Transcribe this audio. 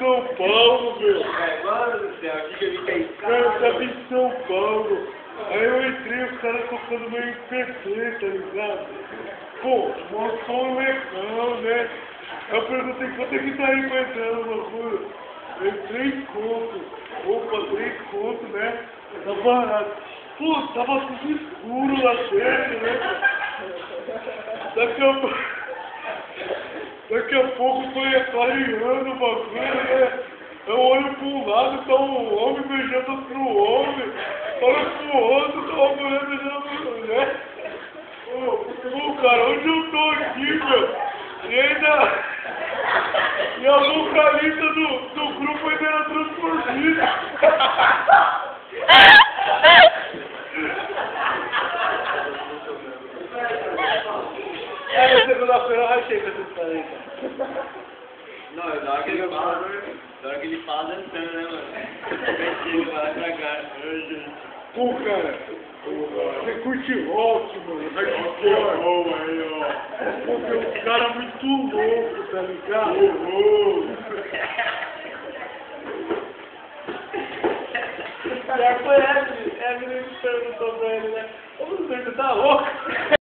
São Paulo, meu. Mano do céu, o que eu vi aí? Eu tava em São Paulo. Aí eu entrei, os caras tocando meu MP3, tá ligado? Pô, mó som legal, né? Eu perguntei quanto é que tá aí pra entrar no bagulho. Eu 3 contos. Opa, 3 contos, né? Tá barato. Pô, tava tudo escuro lá dentro, né? Daqui a pouco foi clareando o bagulho, né? Eu olho para um lado, tá um homem beijando pro homem. Olho pro outro, tá uma mulher beijando pra mulher. Ô, cara, onde eu tô aqui, meu? E ainda... E a vocalista do grupo ainda era transformista. É, segunda-feira eu rachei com essa história aí, cara. Não, é da hora que ele fala dançando, né, mano? Ele vai pra cara. Pô, cara, você curte rock, mano, hardcore. Aí, ó. Pô, tem um cara muito louco, tá ligado? Já foi a menina que perguntou pra ele, né? Ô, você tá louco?